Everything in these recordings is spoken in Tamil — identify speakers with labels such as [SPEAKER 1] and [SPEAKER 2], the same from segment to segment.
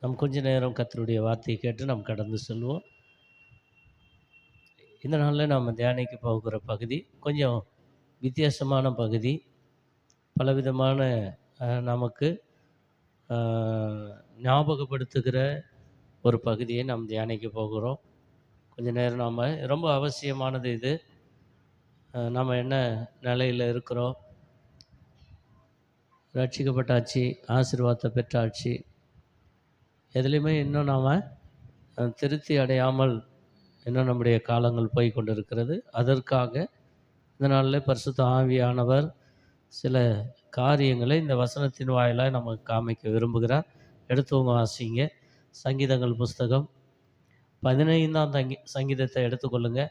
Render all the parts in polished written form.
[SPEAKER 1] நாம் கொஞ்ச நேரம் கர்த்தருடைய வார்த்தையை கேட்டு நாம் கடந்து செல்வோம். இந்த நாளில் நாம் தியானிக்க போகிற பகுதி கொஞ்சம் வித்தியாசமான பகுதி. பலவிதமான நமக்கு அ, ஞாபகப்படுத்துகிற ஒரு பகுதியை நாம் தியானிக்க போகிறோம். கொஞ்ச நேரம் நாம் ரொம்ப அவசியமானது இது. நாம் என்ன நிலையில் இருக்கிறோம், ரட்சிக்கப்பட்டாச்சு, ஆசீர்வாதத்தை பெற்றாச்சு, எதுலேயுமே இன்னும் நாம் திருப்தி அடையாமல் இன்னும் நம்முடைய காலங்கள் போய் கொண்டிருக்கிறது. அதற்காக இந்த நாளில் பரிசுத்த ஆவியானவர் சில காரியங்களை இந்த வசனத்தின் வாயிலாக நமக்கு காமிக்க விரும்புகிறார். எடுத்தவங்க வாசிங்க. சங்கீதங்கள் புஸ்தகம் 15ஆம் சங்கீதத்தை எடுத்துக்கொள்ளுங்க.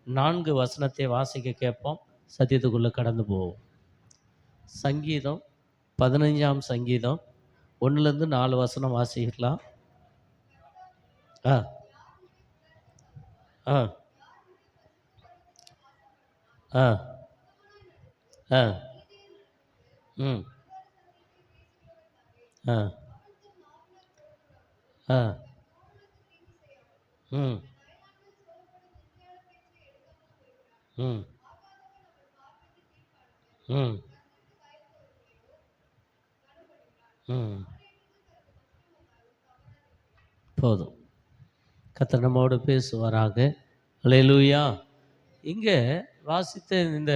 [SPEAKER 1] 4 வசனத்தை வாசிக்க கேட்போம். சத்தியத்துக்குள்ளே கடந்து போவோம். சங்கீதம் 15ஆம் சங்கீதம் 1லேருந்து 4 வசனம் வாசிக்கலாம். ஆ ஆ ஆ ஆ ம் ஆ ஆ ம் ம் ம் ம் போதும். கர்த்தர் நம்மோடு பேசுவாராக. அல்லேலூயா. இங்கே வாசித்த இந்த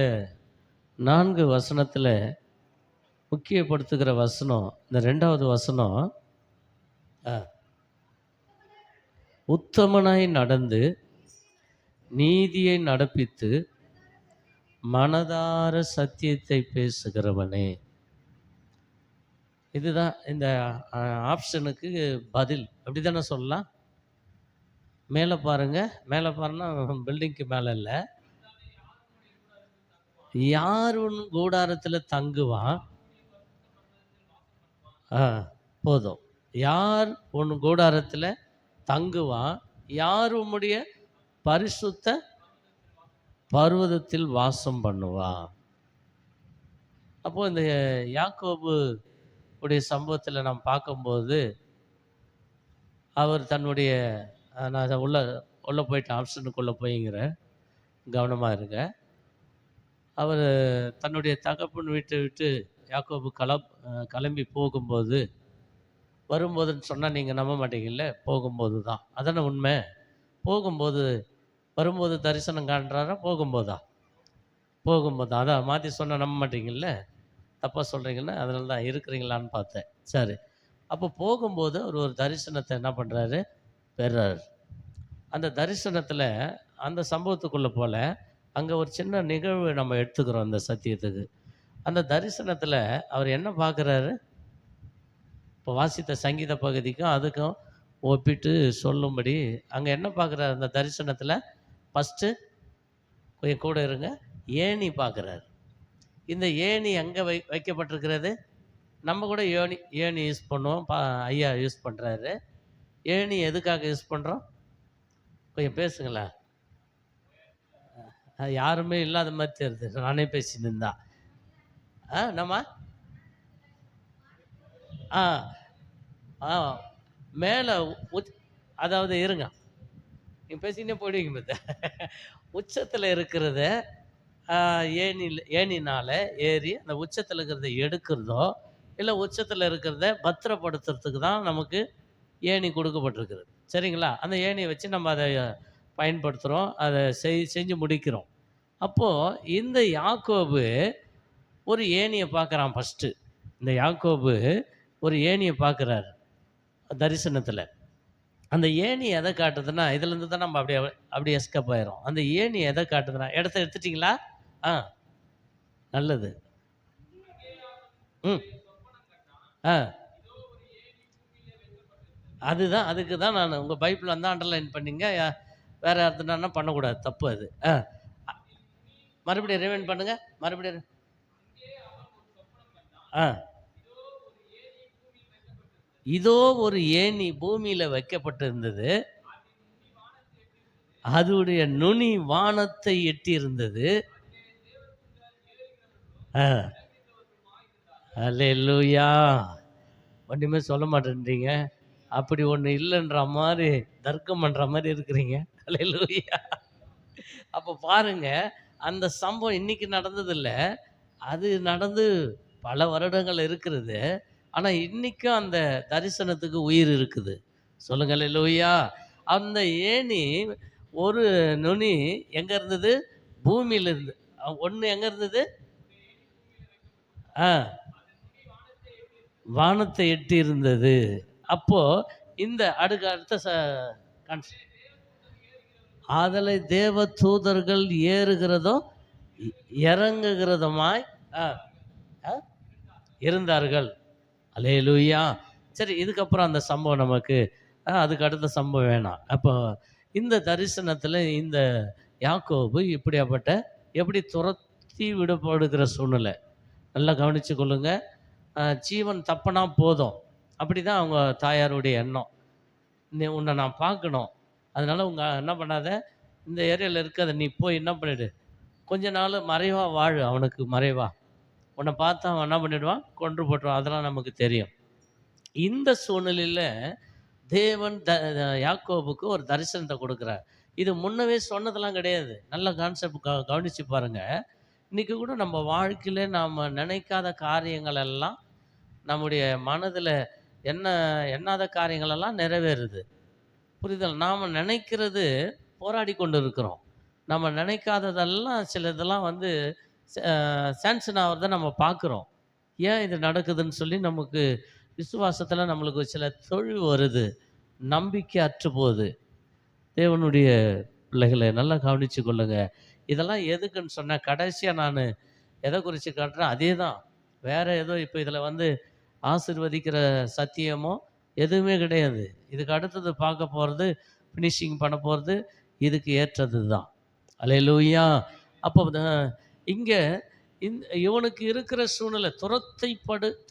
[SPEAKER 1] 4 வசனத்தில் முக்கியப்படுத்துகிற வசனம் இந்த 2வது வசனம். அ உத்தமனாய் நடந்து நீதியை நடப்பித்து மனதார சத்தியத்தை பேசுகிறவனே. இதுதான் இந்த ஆப்ஷனுக்கு பதில். அப்படி தானே சொல்லலாம். மேலே பாருங்க. மேலே பாருன்னா பில்டிங்க்கு மேலே இல்லை. யார் உன் கூடாரத்தில் தங்குவான்? ஆ போதும். யார் உன் கூடாரத்தில் தங்குவான்? யார் உம்முடைய பரிசுத்த பர்வதத்தில் வாசம் பண்ணுவான்? அப்போ இந்த யாக்கோபு உடைய சம்பவத்தில் நாம் பார்க்கும்போது அவர் தன்னுடைய நான் அதை உள்ளே போயிட்டு ஆப்ஷனுக்குள்ளே போய்ங்கிறேன், கவனமாக இருங்க. அவர் தன்னுடைய தகப்பன் வீட்டை விட்டு யாக்கோபு கிளம்பி போகும்போது, வரும்போதுன்னு சொன்னால் நீங்கள் நம்ப மாட்டீங்கல்ல. போகும்போது தான் அதானே உண்மை. போகும்போது வரும்போது தரிசனம் காண்றாரா? போகும்போதா? போகும்போது அதான் மாற்றி சொன்னால் நம்ப மாட்டீங்கல்ல. தப்பாக சொல்கிறீங்கல்ல. அதனால தான் இருக்கிறீங்களான்னு பார்த்தேன். சரி. அப்போ போகும்போது அவர் ஒரு தரிசனத்தை என்ன பண்ணுறாரு? பெறாரு. அந்த தரிசனத்தில் அந்த சம்பவத்துக்குள்ளே போல, அங்கே ஒரு சின்ன நிகழ்வு நம்ம எடுத்துக்கிறோம் அந்த சத்தியத்துக்கு. அந்த தரிசனத்தில் அவர் என்ன பார்க்குறாரு? இப்போ வாசித்த சங்கீத பகுதிக்கும் அதுக்கும் ஒப்பிட்டு சொல்லும்படி அங்கே என்ன பார்க்குறாரு அந்த தரிசனத்தில்? ஃபஸ்ட்டு கொஞ்சம் கூட இருங்க. ஏணி பார்க்குறாரு. இந்த ஏணி எங்கே வைக்கப்பட்டிருக்கிறது? நம்ம கூட ஏணி யூஸ் பண்ணுவோம். ஐயா யூஸ் பண்ணுறாரு. ஏணி எதுக்காக யூஸ் பண்ணுறோம்? கொஞ்சம் பேசுங்களேன். யாருமே இல்லாத மாதிரி தெரியுது. நானே பேசின்னு இருந்தா. நம்ம ஆ ஆ மேலே அதாவது இருங்க. நீங்கள் பேசிக்கிட்டே போயிடுவீங்க பார்த்து. உச்சத்தில் இருக்கிறத ஏணினால் ஏறி அந்த உச்சத்தில் இருக்கிறத எடுக்கிறதோ, இல்லை உச்சத்தில் இருக்கிறத பத்திரப்படுத்துறதுக்கு தான் நமக்கு ஏணி கொடுக்கப்பட்டிருக்குது. சரிங்களா? அந்த ஏணியை வச்சு நம்ம அதை பயன்படுத்துகிறோம். அதை செஞ்சு முடிக்கிறோம். அப்போது இந்த யாக்கோபு ஒரு ஏணியை பார்க்குறான் ஃபஸ்ட்டு. இந்த யாக்கோபு ஒரு ஏணியை பார்க்குறாரு தரிசனத்தில். அந்த ஏணி எதை காட்டுதுன்னா, இதுலேருந்து தான் நம்ம அப்படியே எஸ்கேப் ஆயிரும். அந்த ஏணி எதை காட்டுதுன்னா, இடத்த எடுத்துட்டிங்களா? ஆ நல்லது. ம் ஆ அதுதான் அதுக்கு தான் நான் உங்கள் பைபிள் வந்து அண்டர்லைன் பண்ணிங்க. வேறு யாருதுனா பண்ணக்கூடாது. தப்பு அது. மறுபடியும் ரிவைண்ட் பண்ணுங்க. மறுபடியும் ஆ இதோ ஒரு ஏணி பூமியில வைக்கப்பட்டிருந்தது. அதுடைய நுனி வானத்தை எட்டி இருந்தது. அல்லேலூயா. ஒண்ணுமே சொல்ல மாட்டேன்றீங்க. அப்படி ஒண்ணு இல்லன்ற மாரி தர்க்கம் பண்ற மாரி இருக்கிறீங்க. அல்லேலூயா. அப்ப பாருங்க, அந்த சம்பவம் இன்னைக்கு நடந்தது இல்ல. அது நடந்து பல வருடங்கள் இருக்கிறது. ஆனா, இன்னைக்கும் அந்த தரிசனத்துக்கு உயிர் இருக்குது. சொல்லுங்க அல்லேலூயா. அந்த ஏணி ஒரு நுனி எங்க இருந்தது? பூமியில இருந்து. ஒண்ணு எங்க இருந்தது? ஆ வானத்தை எட்டி இருந்தது. அப்போ இந்த அடுக்கு அடுத்த காண்ஸ் அதில தேவ தூதர்கள் ஏறுகிறதும், இ இறங்குகிறதுமாய் அ அ இருந்தார்கள். அல்லேலூயா! சரி, இதுக்கப்புறம் அந்த சம்பவம் நமக்கு அதுக்கு அடுத்த சம்பவம் வேணாம். அப்போ இந்த தரிசனத்தில இந்த யாக்கோபு இப்படியாப்பட்ட எப்படி துரத்தி விடப்படுகிற சூழ்நிலை. நல்லா கவனிச்சுக் கொள்ளுங்க. ஜீவன் தப்புனா போதும். அப்படிதான் அவங்க தாயாருடைய எண்ணம். "நீ உன்ன நான் பார்க்கணும். அதனால என்ன பண்ணாத, இந்த ஏரியால இருக்காத. நீ போய் என்ன பண்ணிடு, கொஞ்ச நாள் மறைவா வாழு அவனுக்கு மறைவா. உன்ன பார்த்தா அவன் என்ன பண்ணிடுவான்? கொன்று போட்டுருவான்." அதெல்லாம் நமக்கு தெரியும். இந்த சூழ்நிலையில தேவன் யாக்கோபுக்கு ஒரு தரிசனத்த குடுக்குறார். இது முன்னவே சொன்னதெல்லாம் கிடையாது. நல்ல கான்செப்ட் கவனிச்சு பாருங்க. இன்னைக்கு கூட நம்ம வாழ்க்கையில நாம நினைக்காத காரியங்கள் எல்லாம் நம்முடைய மனதில என்ன எண்ணாத காரியங்கள் எல்லாம் நிறைவேறுது. புரியுதல்? நாம நினைக்கிறது போராடி கொண்டு இருக்கிறோம். நம்ம நினைக்காததெல்லாம் சிலதெல்லாம் வந்து சாங்ஷன் ஆவறத நம்ம பார்க்குறோம். ஏன் இது நடக்குதுன்னு சொல்லி நமக்கு விசுவாசத்தில நம்மளுக்கு சில தொய்வு வருது. நம்பிக்கை அற்று போகுது. தேவனுடைய பிள்ளைகள நல்லா கவனிச்சுக் கொள்ளுங்க. இதெல்லாம் எதுக்குன்னு சொன்னா, கடைசியா நானு எத குறிச்சு காட்டுறேன், அதே தான். வேற ஏதோ இப்ப இதில வந்து ஆசீர்வதிக்கிற சத்தியமோ எதுவுமே கிடையாது. இதுக்கு அடுத்தது பார்க்க போறது, ஃபினிஷிங் பண்ண போறது, இதுக்கு ஏற்றது தான். அல்லேலூயா! அப்போ இங்க இவனுக்கு இருக்கிற சூழ்நிலை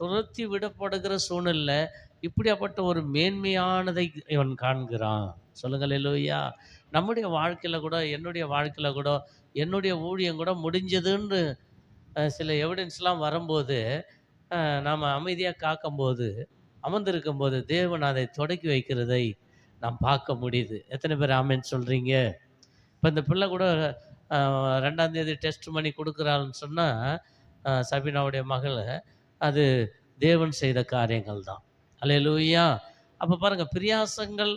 [SPEAKER 1] துரத்தி விடப்படுகிற சூழ்நிலை, இப்படியாப்பட்ட ஒரு மேன்மையானதை இவன் காண்கிறான். சொல்லுங்க அல்லேலூயா! நம்முடைய வாழ்க்கையில கூட, என்னுடைய வாழ்க்கையில கூட, என்னுடைய ஊழியம் கூட முடிஞ்சதுன்னு சில எவிடன்ஸ்லாம் வரும்போது, அ நாம அமைதியா காக்கும்போது, அமர்ந்திருக்கும்போது, தேவன் அதை தொடக்கி வைக்கிறதை நாம் பார்க்க முடியுது. எத்தனை பேர் ஆமென் சொல்றீங்க? இப்ப இந்த பிள்ளை கூட 2ஆம் தேதி டெஸ்ட் பண்ணி குடுக்குறாள்ன்னு சொன்னா, சபீனாவுடைய மகள, அது தேவன் செய்த காரியங்கள் தான். அல்லேலூயா! அப்ப பாருங்க, பிரியாசங்கள்,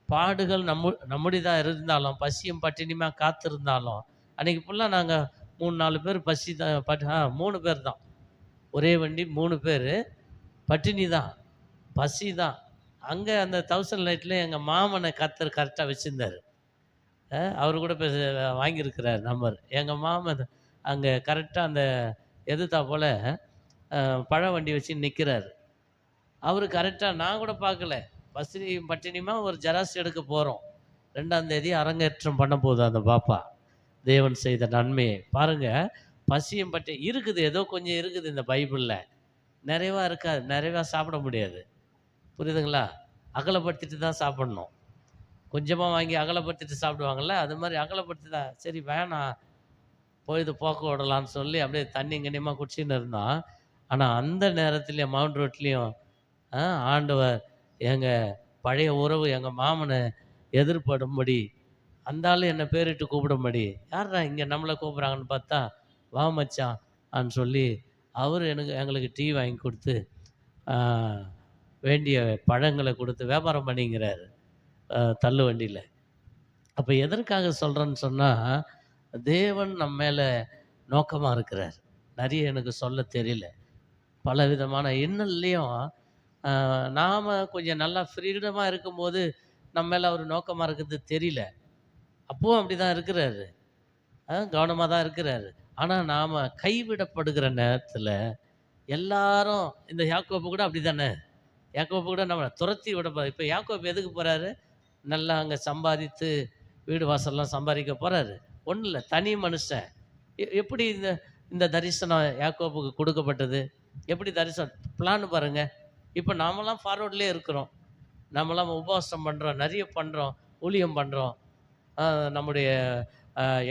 [SPEAKER 1] பாடுகள் நம்முடையதா இருந்தாலும், பசியும் பட்டினியுமா காத்திருந்தாலும், அன்னைக்கு ஃபுல்லா நாங்க 3, 4 பேர் பசி தான் 3 பேர் தான். ஒரே வண்டி 3 பேரு. பட்டினி தான், பசி தான். அங்க அந்த 1000 லைட்ல எங்க மாமன கர்த்தர் கரெக்ட்டா வச்சிருந்தாரு. அவரு கூட வாங்கியிருக்கிறார் நம்பர். எங்க மாமன் அங்க கரெக்ட்டா அந்த எதிர்த்தாப்புல பழ வண்டி வச்சு நிக்கிறாரு. அவரு கரெக்ட்டா நான் கூட பார்க்கல. பசியும் பட்டினியுமா ஒரு ஜெராக்ஸ் எடுக்க போறோம். 2ஆம் தேதி அரங்கேற்றம் பண்ண போகுது அந்த பாப்பா. தேவன் செய்த நன்மையை. பாருங்க, பசியும் இருக்குது, ஏதோ கொஞ்சம் இருக்குது இந்த பைபிள்ல. நிறைவா இருக்காது. நிறைவா சாப்பிட முடியாது. புரியுதுங்களா? அகலப்படுத்திட்டு தான் சாப்பிடணும். கொஞ்சமா வாங்கி அகலப்படுத்திட்டு சாப்பிடுவாங்கல்ல, அது மாரி அகலப்படுத்தி தான், சரி வேணாம், பொழுது போக்க விடலான்னு சொல்லி அப்படியே தண்ணி கிண்ணியமா குடிச்சுன்னு இருந்தோம். ஆனா அந்த நேரத்திலயும் மவுண்ட் ரோட்லயும் அ ஆண்டவர் எங்க பழைய உறவு எங்க மாமன எதிர்ப்படும்படி, அந்த ஆளு என்ன பேரிட்டு கூப்பிடும்படி, யார்றா இங்க நம்மள கூப்பிடுறாங்கன்னு பார்த்தா, "வா மச்சான்" சொல்லி அவரு எங்களுக்கு டீ வாங்கி குடுத்து, ஆ வேண்டிய பழங்கள குடுத்து வியாபாரம் பண்ணிங்கிறாரு. தள்ளு வண்டியில. அப்ப எதற்காக சொல்றேன்னு சொன்னா, தேவன் நம்ம மேல நோக்கமா இருக்கிறார். நெறைய எனக்கு சொல்ல தெரியல. பலவிதமான இன்னல்லையும் நாம கொஞ்சம் நல்லா ஃப்ரீடமா இருக்கும்போது, நம்ம மேல அவரு நோக்கமா இருக்கிறது தெரியல. அப்பவும் அப்படிதான் இருக்கிறாரு. கவனமா தான் இருக்கிறாரு. ஆனா நாம கைவிடப்படுகிற நேரத்தில, எல்லாரும் இந்த யாக்கோபு கூட அப்படித்தானே? யாக்கோபு கூட நம்ம துரத்தி இப்ப யாக்கோபு எதுக்கு போறாரு? நல்லா அங்க சம்பாதித்து, வீடு வாசல்லாம் சம்பாதிக்க போறாரு. ஒண்ணும் இல்ல. தனி மனுஷன். எப்படி இந்த இந்த தரிசனம் யாக்கோபுக்கு குடுக்கப்பட்டது? எப்படி தரிசனம்? பிளான் பாருங்க. இப்ப நாமெல்லாம் ஃபார்வர்ட்லயே இருக்கிறோம். நாமெல்லாம் உபவாசம் பண்றோம். நெறைய பண்றோம். ஊழியம் பண்றோம். அ நம்முடைய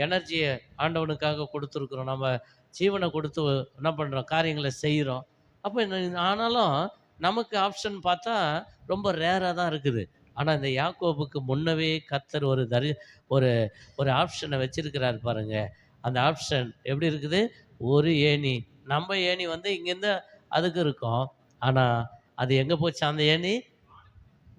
[SPEAKER 1] எனர்ஜிய ஆண்டவனுக்காக குடுத்துருக்குறோம். நம்ம ஜீவன குடுத்து என்ன பண்றோம்? காரியங்கள செய்றோம். அப்ப ஆனாலும் நமக்கு ஆப்ஷன் பார்த்தா ரொம்ப ரேராக தான் இருக்குது. ஆனால் இந்த யாக்கோபுக்கு முன்னவே கர்த்தர் ஒரு ஒரு ஆப்ஷனை வச்சிருக்கிறார் பாருங்க. அந்த ஆப்ஷன் எப்படி இருக்குது? ஒரு ஏணி. நம்ம ஏணி வந்து இங்கேருந்து அதுக்கு இருக்கும். ஆனால் அது எங்கே போச்சு அந்த ஏணி?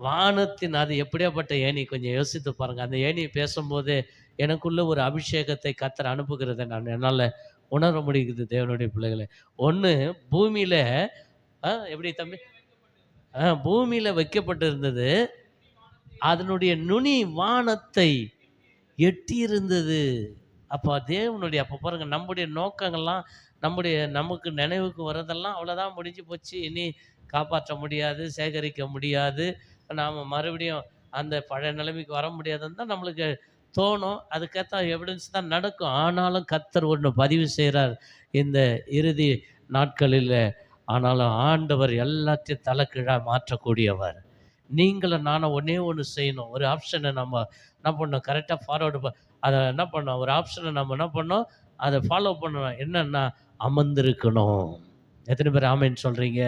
[SPEAKER 1] வானத்தின் அது எப்படியாப்பட்ட ஏணி கொஞ்சம் யோசித்து பாருங்க. அந்த ஏணி பேசும்போது எனக்குள்ள ஒரு அபிஷேகத்தை கர்த்தர் அனுப்புகிறத என்னால உணர முடியுது தேவனுடைய பிள்ளைகளே. ஒண்ணு பூமியில எப்படி தம்பி? பூமியில வைக்கப்பட்டிருந்தது. அதனுடைய நுனி வானத்தை எட்டியிருந்தது. அப்ப பாருங்க நம்முடைய நோக்கங்கள்லாம் நமக்கு நினைவுக்கு வரதெல்லாம் அவ்வளோதான் முடிஞ்சு போச்சு. இனி காப்பாற்ற முடியாது, சேகரிக்க முடியாது. நாம மறுபடியும் அந்த பழைய நிலைமைக்கு வர முடியாதுன்னு தான் நம்மளுக்கு தோணும். அதுக்கேத்த எவிடன்ஸ் தான் நடக்கும். ஆனாலும் கர்த்தர் ஒண்ணு பதிவு செய்றார் இந்த இறுதி நாட்களில. ஆனாலும் ஆண்டவர் எல்லாத்தையும் தலைகீழா மாற்றக்கூடியவர். நீங்களும் நானும் ஒண்ணே ஒண்ணு செய்யணும். ஒரு ஆப்ஷன நம்ம என்ன பண்ணணும், கரெக்ட்டா ஃபார்வர்ட் அத என்ன பண்ணணும், ஒரு ஆப்ஷன நம்ம என்ன பண்ணணும், அத ஃபாலோ பண்ணணும். என்னன்னா, அமர்ந்திருக்கணும். எத்தன பேர் ஆமென் சொல்றீங்க?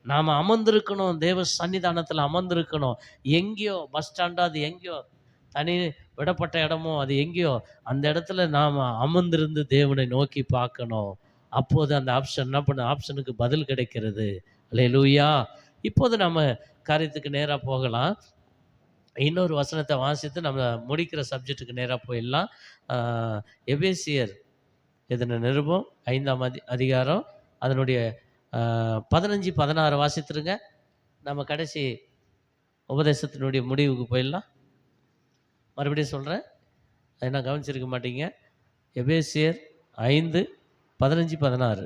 [SPEAKER 1] நாம அமர்ந்திருக்கணும். தேவ சன்னிதானத்தில அமர்ந்திருக்கணும். எங்கேயோ பஸ் ஸ்டாண்டா அது எங்கேயோ, தனி விடப்பட்ட இடமோ அது எங்கேயோ, அந்த இடத்துல நாம அமர்ந்திருந்து தேவனை நோக்கி பார்க்கணும். அப்போது அந்த ஆப்ஷன் என்ன பண்ணும், ஆப்ஷனுக்கு பதில் கிடைக்கிறது. அல்லேலூயா! இப்போது நம்ம காரியத்துக்கு நேரா போகலாம். இன்னொரு வசனத்த வாசித்து நம்ம முடிக்கிற சப்ஜெக்ட்டுக்கு நேரா போயிடலாம். ஆ எபேசியர் எழுதின நிருபம் 5ஆம் அதிகாரம் அதனுடைய 15, 16 வாசித்துருங்க. நம்ம கடைசி உபதேசத்தினுடைய முடிவுக்கு போயிடலாம். மறுபடியும் சொல்றேன். என்ன கவனிச்சிருக்க மாட்டீங்க. எபேசியர் 5, 15, 16.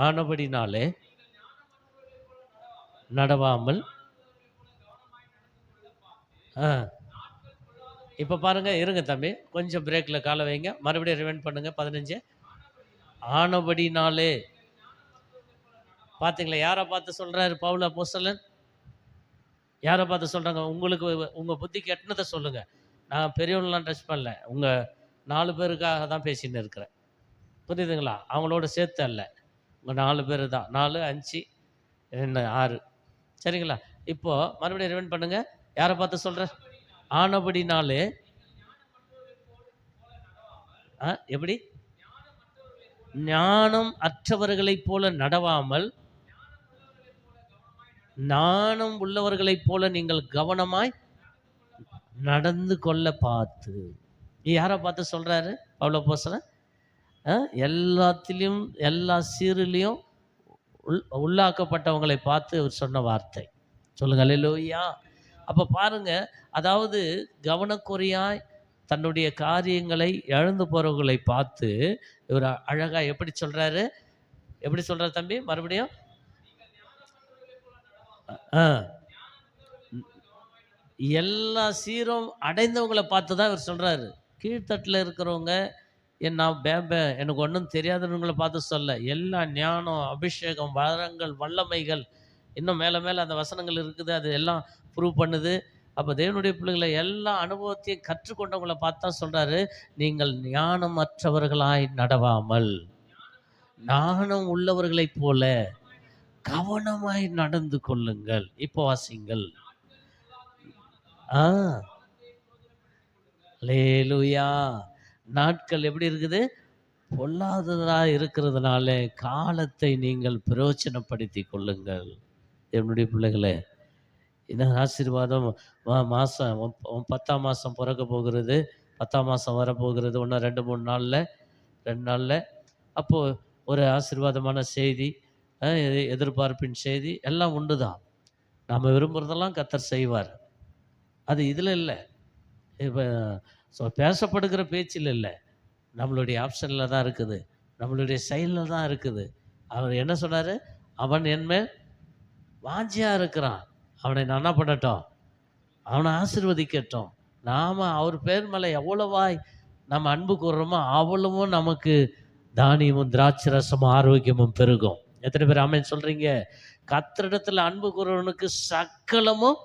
[SPEAKER 1] ஆனபடினாலே நடவாமல் இப்ப பாருங்க, இருங்க தம்பி. கொஞ்சம் பிரேக்ல கால வைங்க. மறுபடியும் ரிவைண்ட் பண்ணுங்க. 15. ஆனபடினாலே பார்த்தீங்களா? யார பார்த்து சொல்றாரு பவுல் அப்போஸ்தலன்? யார பார்த்து சொல்றாங்க? உங்களுக்கு உங்க புத்திக்கு எட்டுனத சொல்லுங்க. நான் பெரியவங்களலாம் டச் பண்ணல. உங்க 4 பேருக்காக தான் பேசின்னு இருக்கிறேன். புரியுதுங்களா? அவங்களோட சேர்த்து அல்ல. உங்க 4 பேரு தான். 4, 5 என்ன 6. சரிங்களா? இப்போ மறுபடியும் ரிவைண்ட் பண்ணுங்க. யார பார்த்து சொல்றார்? ஆனபடினாலே எப்படி? ஞானம் அற்றவர்களைப் போல நடவாமல், ஞானம் உள்ளவர்களைப் போல நீங்கள் கவனமாய் நடந்து கொள்ள பார்த்து. யாரை பார்த்து சொல்றாரு பவுல் அப்போஸ்தலன்? எல்லாத்திலும் எல்லா சீரிலையும் உள்ளாக்கப்பட்டவங்களை பார்த்து அவர் சொன்ன வார்த்தை. சொல்லுங்க அல்லேலூயா. அப்ப பாருங்க, அதாவது கவனக்குறையாய் தன்னுடைய காரியங்களை இழந்து போறவர்களை பார்த்து இவர் அழகா எப்படி சொல்றாரு? எப்படி சொல்றாரு தம்பி? மறுபடியும் எல்லா சீரும் அடைந்தவங்களை பார்த்து தான் இவர் சொல்றாரு. கீழ்த்தட்டில் இருக்கிறவங்க நான் எனக்கு ஒன்றும் தெரியாதவங்களை பார்த்து சொல்ல. எல்லா ஞானம், அபிஷேகம், வரங்கள், வல்லமைகள் இன்னும் மேலே மேலே அந்த வசனங்கள் இருக்குது. அது எல்லாம் ப்ரூவ் பண்ணுது. அப்போ தேவனுடைய பிள்ளைகளை எல்லா அனுபவத்தையும் கற்றுக்கொண்டவங்களை பார்த்து தான் சொல்றாரு, நீங்கள் ஞானமற்றவர்களாய் நடவாமல் ஞானம் உள்ளவர்களைப் போல கவனமாய் நடந்து கொள்ளுங்கள். இப்போ வாசிங்கள். அல்லேலூயா. நாட்கள் எப்படி இருக்குது? பொல்லாததா இருக்கிறதுனால காலத்தை நீங்கள் பிரயோஜனப்படுத்திக் கொள்ளுங்கள். என்னுடைய பிள்ளைகளே, என்ன ஆசீர்வாதம். மாசம் 10ஆம் மாசம் பிறக்க போகிறது. 10ஆம் மாசம் வரப்போகிறது. இன்னும் 2, 3 நாள்ல 2 நாள்ல. அப்போ ஒரு ஆசீர்வாதமான செய்தி, எதிர்பார்ப்பின் செய்தி எல்லாம் உண்டு தான். நம்ம விரும்புறதெல்லாம் கர்த்தர் செய்வார். அது இதில் இல்லை. இப்போ பேசப்படுகிற பேச்சில் இல்லை, நம்மளுடைய ஆப்ஷனில் தான் இருக்குது, நம்மளுடைய செயலில் தான் இருக்குது. அவர் என்ன சொன்னார்? அவன் என்மேல் வாஞ்சியாக இருக்கிறான், அவனை நான் என்ன பண்ணட்டும், அவனை ஆசீர்வதிக்கட்டும். நாம் அவர் பேர் மேலே எவ்வளவாய் நம்ம அன்பு கூறுறோமோ அவ்வளவும் நமக்கு தானியமும் திராட்சை ரசமும் ஆரோக்கியமும் பெருகும். எத்தனை பேர் ஆமென் சொல்கிறீங்க? கர்த்தரிடத்தில் அன்பு கூறுறவனுக்கு சகலமும்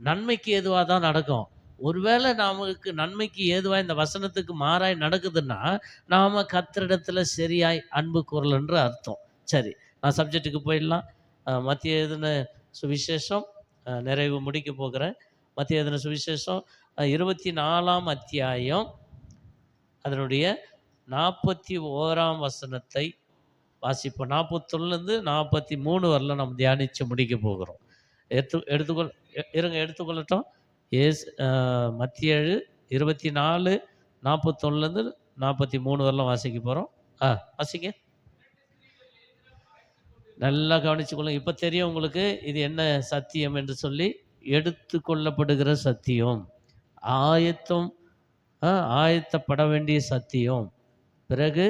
[SPEAKER 1] நன்மைக்கு ஏதுவாக தான் நடக்கும். ஒருவேளை நமக்கு நன்மைக்கு ஏதுவாக இந்த வசனத்துக்கு மாறாய் நடக்குதுன்னா நாம் கர்த்தரிடத்தில் சரியாய் அன்பு கூறலன்ற அர்த்தம். சரி, நான் சப்ஜெக்ட்டுக்கு போயிடலாம். மத்திய எழுதின சுவிசேஷம் நிறைவு முடிக்க போகிறேன். மத்திய எழுதின சுவிசேஷம் 24ஆம் அத்தியாயம் அதனுடைய 41ஆம் வசனத்தை வாசிப்போம். 41லேருந்து 43 வரலாம் நம்ம தியானித்து முடிக்க போகிறோம். எடுத்துக்கொள்ளட்டும். மத்திய 24 41லேருந்து 43 வரலாம் வாசிக்க போகிறோம். வாசிங்க. நல்லா கவனிச்சுக்கொள்ளுங்க. இப்போ தெரியும் உங்களுக்கு இது என்ன சத்தியம் என்று சொல்லி. எடுத்துக்கொள்ளப்படுகிற சத்தியம், ஆயத்தப்பட வேண்டிய சத்தியம். பிறகு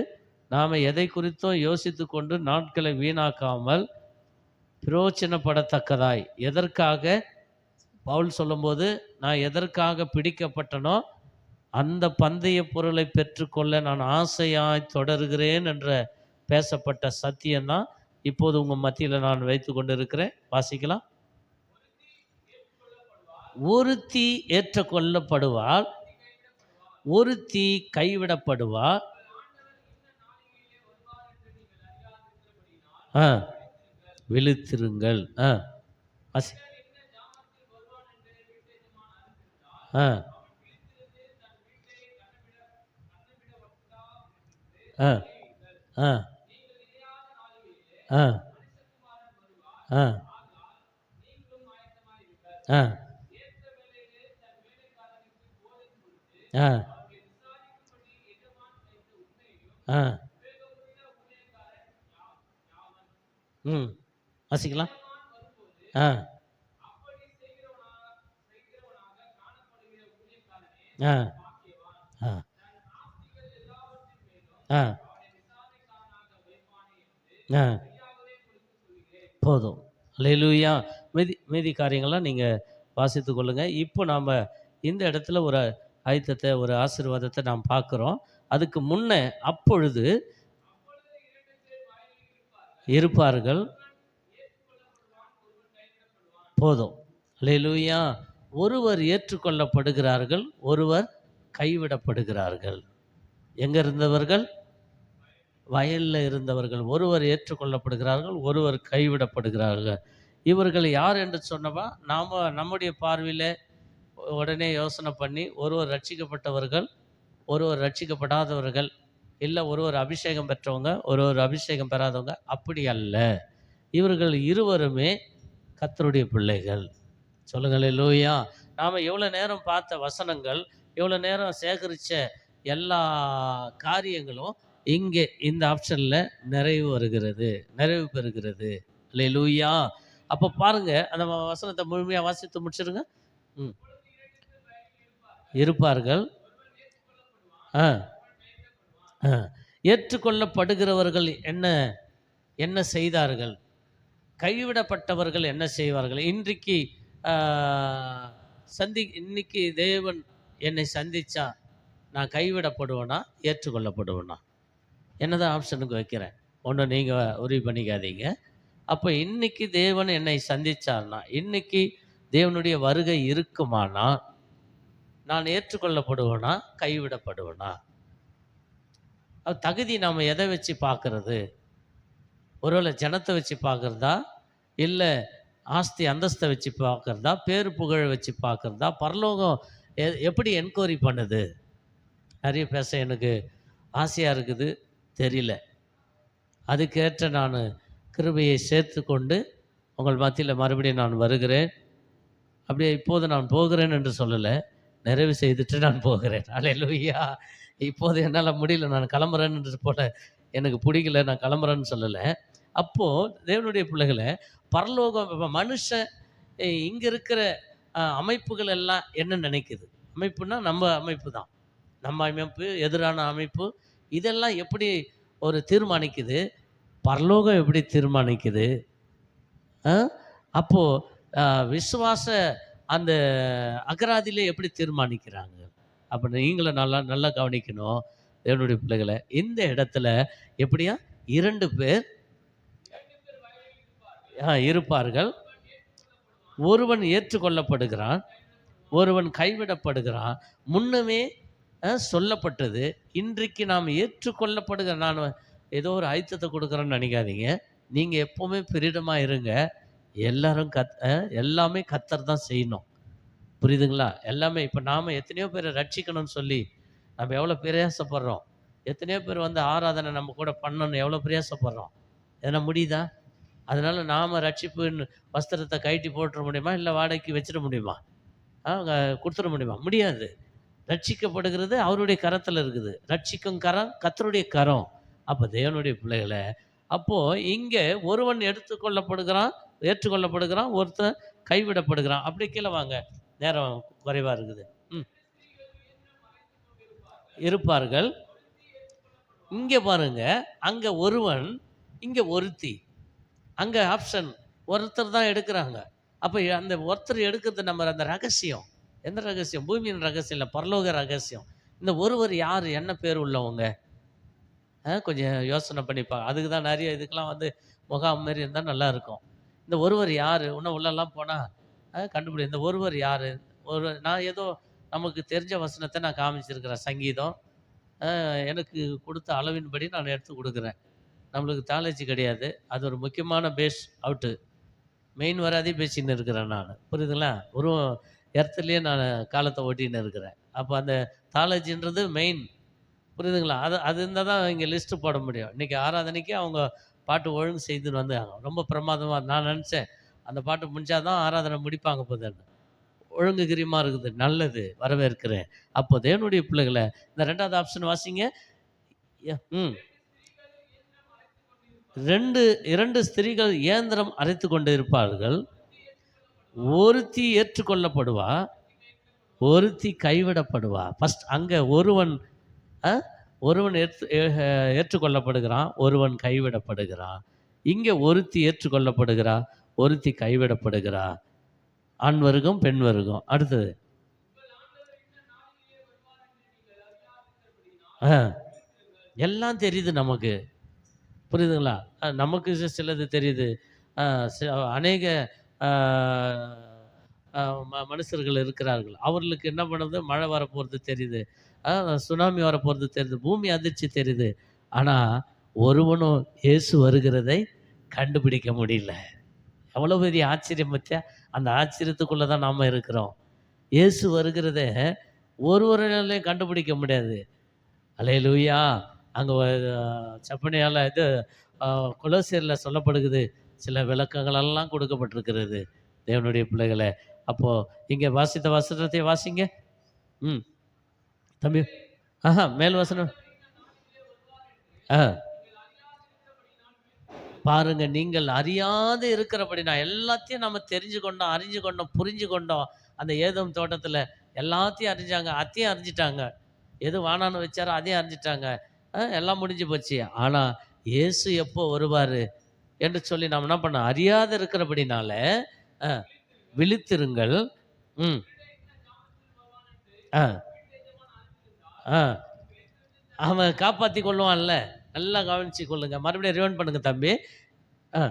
[SPEAKER 1] நாம் எதை குறித்தோ யோசித்து கொண்டு நாட்களை வீணாக்காமல் பிரயோஜனப்படத்தக்கதாய், எதற்காக பவுல் சொல்லும்போது நான் எதற்காக பிடிக்கப்பட்டனோ அந்த பந்தய பொருளை பெற்றுக்கொள்ள நான் ஆசையாய் தொடர்கிறேன் என்ற பேசப்பட்ட சத்தியம்தான் இப்போது உங்கள் மத்தியில் நான் வைத்து கொண்டு இருக்கிறேன். வாசிக்கலாம். ஒருத்தி ஏற்றுக்கொள்ளப்படுவாள், ஒருத்தி கைவிடப்படுவாள். விழித்திருங்கள். வாசிக்கலாம். போதும். அல்லேலூயா. மீதி காரியங்கள்லாம் நீங்கள் வாசித்து கொள்ளுங்கள். இப்போ நாம் இந்த இடத்துல ஒரு ஐத்தத்தை, ஒரு ஆசீர்வாதத்தை நாம் பார்க்குறோம். அதுக்கு முன்னே அப்பொழுது இருப்பார்கள். போதும். அல்லேலூயா. ஒருவர் ஏற்றுக்கொள்ளப்படுகிறார்கள், ஒருவர் கைவிடப்படுகிறார்கள். எங்கே இருந்தவர்கள்? வயலில் இருந்தவர்கள். ஒருவர் ஏற்றுக்கொள்ளப்படுகிறார்கள், ஒருவர் கைவிடப்படுகிறார்கள். இவர்கள் யார் என்று சொன்னவா நம்முடைய பார்வையில் உடனே யோசனை பண்ணி ஒருவர் ரட்சிக்கப்பட்டவர்கள், ஒருவர் ரட்சிக்கப்படாதவர்கள், இல்லை ஒருவர் அபிஷேகம் பெற்றவங்க, ஒருவர் அபிஷேகம் பெறாதவங்க. அப்படி அல்ல. இவர்கள் இருவருமே கர்த்தருடைய பிள்ளைகள். சொல்லுங்கள் அல்லேலூயா. நாம் எவ்வளோ நேரம் பார்த்த வசனங்கள், எவ்வளோ நேரம் சேகரித்த எல்லா காரியங்களும் இங்கே இந்த ஆப்ஷனில் நிறைவு பெறுகிறது. அல்லேலூயா. அப்போ பாருங்கள், அந்த வசனத்தை முழுமையாக வாசித்து முடிச்சிருங்க. இருப்பார்கள். ஏற்றுக்கொள்ளப்படுகிறவர்கள் என்ன செய்தார்கள்? கைவிடப்பட்டவர்கள் என்ன செய்வார்கள்? இன்னைக்கு தேவன் என்னை சந்திச்சா நான் கைவிடப்படுவேனா, ஏற்றுக்கொள்ளப்படுவேனா? என்னதான் ஆப்ஷனுக்கு வைக்கிறேன். ஒன்றும் நீங்கள் உறுதி பண்ணிக்காதீங்க. அப்போ இன்னைக்கு தேவன் என்னை சந்திச்சார்னா, இன்னைக்கு தேவனுடைய வருகை இருக்குமானா நான் ஏற்றுக்கொள்ளப்படுவேனா, கைவிடப்படுவேனா? அது தகுதி நாம் எதை வச்சு பார்க்கறது? ஒருவேளை ஜனத்தை வச்சு பார்க்குறதா, இல்லை ஆஸ்தி அந்தஸ்தை வச்சு பார்க்குறதா, பேரு புகழை வச்சு பார்க்குறதா, பரலோகம் எப்படி என்கொயரி பண்ணுது? நிறைய பேச எனக்கு ஆசையாக இருக்குது, தெரியல. அதுக்கேற்ற நான் கிருபையை சேர்த்து கொண்டு உங்கள் மத்தியில் மறுபடியும் நான் வருகிறேன். அப்படியே இப்போது நான் போகிறேன் என்று சொல்லலை, நிறைவு செய்துட்டு நான் போகிறேன். அல்லேலூயா. இப்போது என்னால் முடியல, நான் கிளம்புறேன்னு போல, எனக்கு பிடிக்கல, நான் கிளம்புறேன்னு சொல்லலை. அப்போது தேவனுடைய பிள்ளைகளை பரலோகம் மனுஷன் இங்கே இருக்கிற அமைப்புகள் எல்லாம் என்ன நினைக்குது? அமைப்புனா நம்ம அமைப்பு தான், நம்ம அமைப்பு, எதிரான அமைப்பு, இதெல்லாம் எப்படி ஒரு தீர்மானிக்குது? பரலோகம் எப்படி தீர்மானிக்குது? அப்போது விசுவாச அந்த அகராதியிலே எப்படி தீர்மானிக்கிறாங்க? அப்போ நீங்களும் நல்லா கவனிக்கணும் தேவனுடைய பிள்ளைகளை. இந்த இடத்துல எப்படியா 2 பேர் இருப்பார்கள். ஒருவன் ஏற்றுக்கொள்ளப்படுகிறான், ஒருவன் கைவிடப்படுகிறான். முன்னமே சொல்லப்பட்டது. இன்றைக்கு நாம் ஏற்றுக்கொள்ளப்படுகிற, நான் ஏதோ ஒரு ஐத்தத்தை கொடுக்குறேன்னு நினைக்காதீங்க. நீங்கள் எப்போவுமே பிரீடமாக இருங்க. எல்லாரும் எல்லாமே கர்த்தர் தான் செய்யணும். புரியுதுங்களா? எல்லாமே இப்ப நாம எத்தனையோ பேர ரட்சிக்கணும்னு சொல்லி, நம்ம எவ்வளோ பிரயாசப்படுறோம். எத்தனையோ பேர் வந்து ஆராதனை நம்ம கூட பண்ணணும்னு எவ்வளோ பிரயாசப்படுறோம். எதனா முடியுதா? அதனால நாம ரட்சிப்புன்னு வஸ்திரத்த கழட்டி போட்டுற முடியுமா? இல்ல வாடகைக்கு வச்சிட முடியுமா? குடுத்துற முடியுமா? முடியாது. ரட்சிக்கப்படுகிறது அவருடைய கரத்துல இருக்குது. ரட்சிக்கும் கரம் கர்த்தருடைய கரம். அப்ப தேவனுடைய பிள்ளைகளே, அப்போ இங்க ஒருவன் எடுத்துக்கொள்ளப்படுகிறான், ஏற்றுக்கொள்ளப்படுகிறான், ஒருத்தன் கைவிடப்படுகிறான். அப்படியே கீழ வாங்க. நேரம் குறைவா இருக்குது. ம். இருப்பார்கள். இங்க பாருங்க, அங்க ஒருவன், இங்க ஒருத்தி. அங்க ஆப்ஷன் ஒருத்தர் தான் எடுக்குறாங்க. அப்ப அந்த ஒருத்தர் எடுக்கிறது நம்ம அந்த ரகசியம். எந்த ரகசியம்? பூமியின் ரகசியம் இல்ல, பரலோக ரகசியம். இந்த ஒருவர் யாரு? என்ன பேர் உள்ளவங்க? கொஞ்சம் யோசனை பண்ணி அதுக்கு தான் நெறைய இதுக்கெல்லாம் வந்து முகாம் மாரி இருந்தா நல்லாருக்கும். இந்த ஒருவர் யாரு? இன்னும் உள்ளலாம் போனா கண்டுபிடி. இந்த ஒருவர் யாரு? நான் ஏதோ நமக்கு தெரிஞ்ச வசனத்த நான் காமிச்சிருக்கிறேன். சங்கீதம். எனக்கு குடுத்த அளவின்படி நான் எடுத்து குடுக்குறேன். நம்மளுக்கு தியாலஜி கிடையாது. அது ஒரு முக்கியமான பேஸ் அவுட்டு. மெயின் வராதே பேசின்னு இருக்கிறேன் நானு. புரியுதுங்களா? ஒரு எர்த்லயே நான் காலத்த ஓட்டின்னு இருக்கிறேன். அப்ப அந்த தியாலஜின்றது மெயின். புரியுதுங்களா? அது அது இருந்தா தான் இங்க லிஸ்ட் போட முடியும். இன்னைக்கு ஆராதனைக்கு அவங்க பாட்டு ஒழுங்கு செய்துன்னு வந்தாங்க. ரொம்ப பிரமாதமா நான் நெனச்சேன். அந்த பாட்டு முடிஞ்சா தான் ஆராதனை முடிப்பாங்க போலன்னு. ஒழுங்கு கிரியமா இருக்குது. நல்லது. வரவேற்கிறேன். அப்போ தேவனுடைய பிள்ளைகள இந்த 2வது ஆப்ஷன் வாசிங்க. ம். 2 ஸ்திரீகள் இயந்திரம் அரைத்துக் கொண்டு இருப்பார்கள். ஒருத்தி ஏற்றுக்கொள்ளப்படுவா, ஒருத்தி கைவிடப்படுவா. ஃபர்ஸ்ட் அங்க ஒருவன் அ ஒருவன் ஏற்றுக்கொள்ளப்படுகிறான், ஒருவன் கைவிடப்படுகிறான். இங்க ஒருத்தி ஏற்றுக்கொள்ளப்படுகிறா, ஒருத்தி கைவிடப்படுகிறா. ஆண் வர்க்கம், பெண் வர்க்கம். அடுத்தது. அ எல்லாம் தெரியுது நமக்கு. புரியுதுங்களா? நமக்கு சிலது தெரியுது. அ சி அநேக அ அ மனுஷர்கள் இருக்கிறார்கள். அவர்களுக்கு என்ன பண்ணுது? மழை வரப்போறது தெரியுது. அ சுனாமி வரப்போறது தெரியுது. பூமி அதிர்ச்சி தெரியுது. ஆனா, ஒருவனும் இயேசு வருகிறதை கண்டுபிடிக்க முடியல. எவ்வளோ பெரிய ஆச்சரியம் பாத்தியா? அந்த ஆச்சரியத்துக்குள்ள தான் நாம இருக்கிறோம். இயேசு வருகிறத ஒருவராலயும் கண்டுபிடிக்க முடியாது. அல்லேலூயா! அங்க செப்பனியால இது அ கொலோசியர்ல சொல்லப்படுகிறது. சில விளக்கங்களெல்லாம் கொடுக்கப்பட்டிருக்கிறது. தேவனுடைய பிள்ளைகளே! அப்போ இங்க வாசித்த வசனத்தை வாசிங்க. ம். தம்பி மேல் வசனம். ஆ பாருங்க, நீங்கள் அறியாது இருக்கிறபடினா எல்லாத்தையும் நம்ம தெரிஞ்சு கொண்டோம், அறிஞ்சு கொண்டோம், புரிஞ்சு கொண்டோம். அந்த ஏதோம் தோட்டத்தில எல்லாத்தையும் அறிஞ்சாங்க. அதையும் அறிஞ்சுட்டாங்க. எது வானான்னு வச்சாரோ அதையும் அறிஞ்சுட்டாங்க. எல்லாம் முடிஞ்சு போச்சு. ஆனா, இயேசு எப்போ வருவாரு என்று சொல்லி நாம் என்ன பண்ணோம்? அறியாது இருக்கிறபடினால, அ விழித்திருங்கள். ம். அ, அ. அவன் காப்பாத்திக் கொள்ளுவான்ல. நல்லா கவனிச்சுக் கொள்ளுங்க. மறுபடியும் ரிவைண்ட் பண்ணுங்க தம்பி. அ.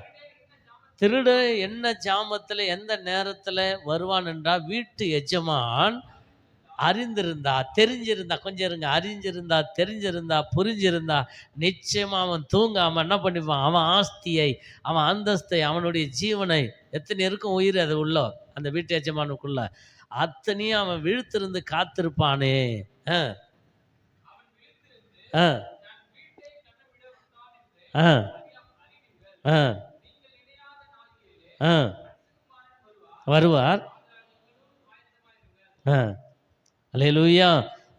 [SPEAKER 1] திருடன் என்ன ஜாமத்தில, எந்த நேரத்தில வருவான் என்றால், வீட்டு எஜமான் அறிந்திருந்தா, தெரிஞ்சிருந்தா கொஞ்சம் இருங்க. அறிஞ்சிருந்தா, தெரிஞ்சிருந்தா, புரிஞ்சிருந்தா, நிச்சயமா அவன் தூங்காம என்ன பண்ணிப்பான்? அவன் ஆஸ்தியை, அவன் அந்தஸ்தை, அவனுடைய ஜீவனை எத்தனை இருக்கும் உயிர் அது உள்ள, அந்த வீட்டு எஜமானுக்குள்ள. அத்தனையும் அவன் விழித்திருந்து காத்திருப்பானே! அ, அ, அ, அ, அ. வருவார். அ. அல்லேலூயா!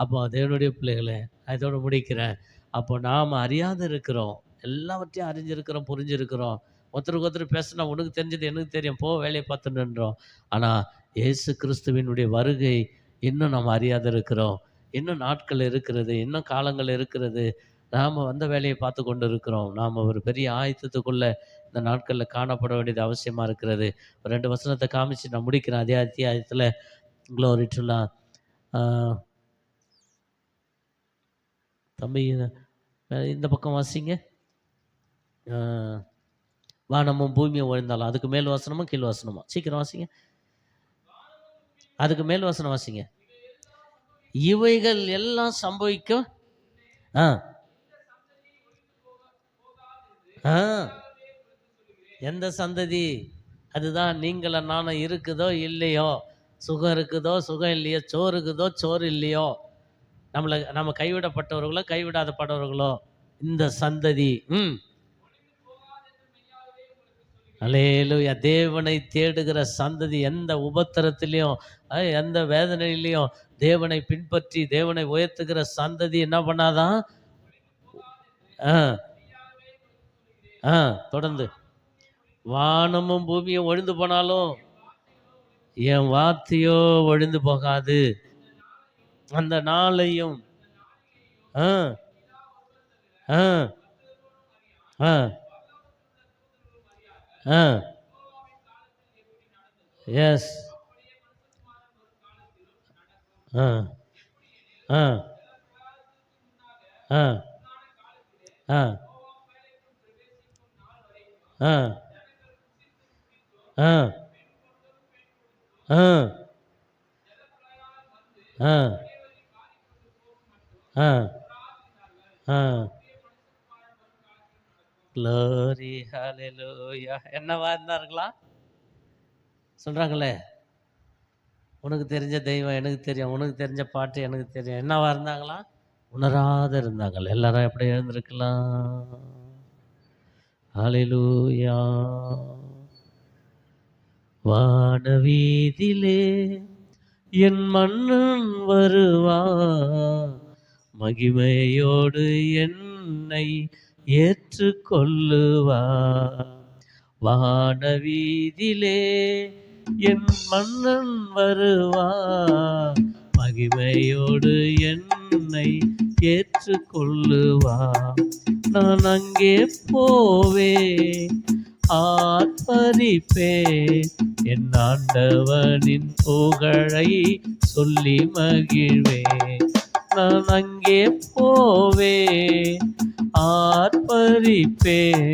[SPEAKER 1] அப்போ தேவனுடைய பிள்ளைகளே, நான் இதோட முடிக்கிறேன். அப்போ நாம அறியாத இருக்கிறோம். எல்லாவற்றையும் அறிஞ்சிருக்கிறோம், புரிஞ்சிருக்கிறோம். ஒருத்தருக்கு ஒருத்தர் பேசுனா, "உனக்கு தெரிஞ்சது எனக்கு தெரியும். போ வேலைய பார்த்துன்னுன்றோம்." ஆனா, இயேசு கிறிஸ்துவினுடைய வருகை இன்னும் நாம் அறியாத இருக்கிறோம். இன்னும் நாட்கள் இருக்கிறது. இன்னும் காலங்கள் இருக்கிறது. நாம வந்த வேலைய பார்த்து கொண்டு இருக்கிறோம். நாம ஒரு பெரிய ஆயத்தத்துக்குள்ள இந்த நாட்கள்ல காணப்பட வேண்டியது அவசியமா இருக்கிறது. 2 வசனத்த காமிச்சு நான் முடிக்கிறேன். அதே அத்தியாயத்தில குளோரி டூ லார்ட். ஆ தம்பி இந்த பக்கம் வாசிங்க. ஆ வானமும் பூமியும் ஒழிந்தாலும் அதுக்கு மேல் வசனமா? கீழ் வசனமா? சீக்கிரம் வாசிங்க. அதுக்கு மேல் வசனம் வாசிங்க. இவைகள் எல்லாம் சம்பவிக்கும். ஆ, ஆ. எந்த சந்ததி? அதுதான் நீங்கள நானும் இருக்குதோ இல்லையோ, சுகம் இருக்குதோ சுகம் இல்லையோ, சோறு இருக்குதோ சோறு இல்லையோ, நம்ம கைவிடப்பட்டவர்களோ கைவிடாதப்பட்டவர்களோ, இந்த சந்ததி. அல்லேலூயா. தேவனை தேடுகிற சந்ததி எந்த உபத்திரத்திலையும் எந்த வேதனையிலையும் தேவனை பின்பற்றி தேவனை உயர்த்துகிற சந்ததி என்ன பண்ணாதான்? ஆ ஆ தொடர்ந்து. வானமும் பூமியும் ஒழிந்து போனாலும் என் வார்த்தையோ ஒழிந்து போகாது. அந்த நாளையும் ஆ ஆ ஆ ஆ எஸ் ஆ ஆ ஆ ஆ ஆ ஆ ஆ ஆ ஆ ஆ க்ளோரி ஹalleluya. என்னவா இருந்தார்களா? சொல்றாங்களே, உனக்கு தெரிஞ்ச தெய்வம் எனக்கு தெரியும், உனக்கு தெரிஞ்ச பாட்டு எனக்கு தெரியும். என்னவா இருந்தாங்களா? உணராத இருந்தாங்கள். எல்லாரும் எப்படி எழுந்திருக்கலாம்? ஹalleluya. வானவீதிலே என் மன்னன் வருவான், மகிமையோடு என்னை ஏற்றுக்கொள்ளுவார். வானவீதிலே என் மன்னன் வருவார், மகிமையோடு என்னை ஏற்றுக்கொள்ளுவார். நான் அங்கே போவேன், ஆர்ப்பரிப்பேன், என் ஆண்டவனின் புகழை சொல்லி மகிழ்வேன். நான் அங்கே போவேன், ஆர்ப்பரிப்பேன்,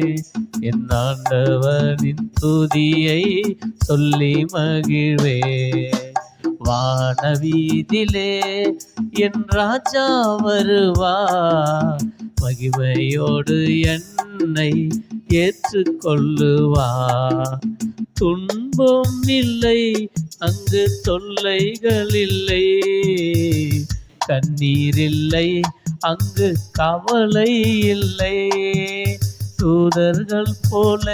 [SPEAKER 1] என் ஆண்டவனின் துதியை சொல்லி மகிழ்வேன். வானவீதிலே என் ராஜா வருவார், மகிமையோடு என்னை ஏற்றுக்கொள்ளுவார். துன்பம் இல்லை அங்கு, தொல்லைகள் இல்லை, கண்ணீர் இல்லை அங்கு, கவலை இல்லை. தூதர்கள் போல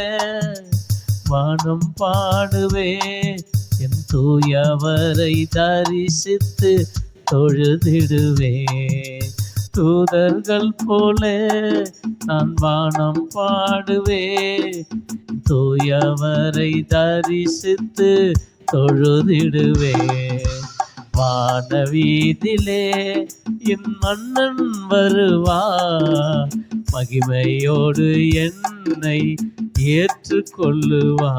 [SPEAKER 1] வானம் பாடுவேன், என் தூயவரை தரிசித்து தொழுதிடுவேன். தூதர்கள் போல நான் வானம் பாடுவேன், தூயவரை தரிசித்து தொழுதிடுவேன். வானவீதிலே என் மன்னன் வருவார், மகிமையோடு என்னை ஏற்றுக்கொள்ளுவார்.